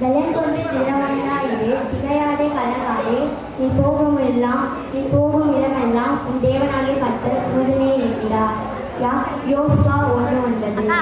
பலன் கொண்டு திடமனதாயிரு, திகையாதே கலங்காதே. நீ போகும் இடமெல்லாம் உன் தேவனாகிய கர்த்தர் உடனே இருக்கிறார். யோசுவா 1:9.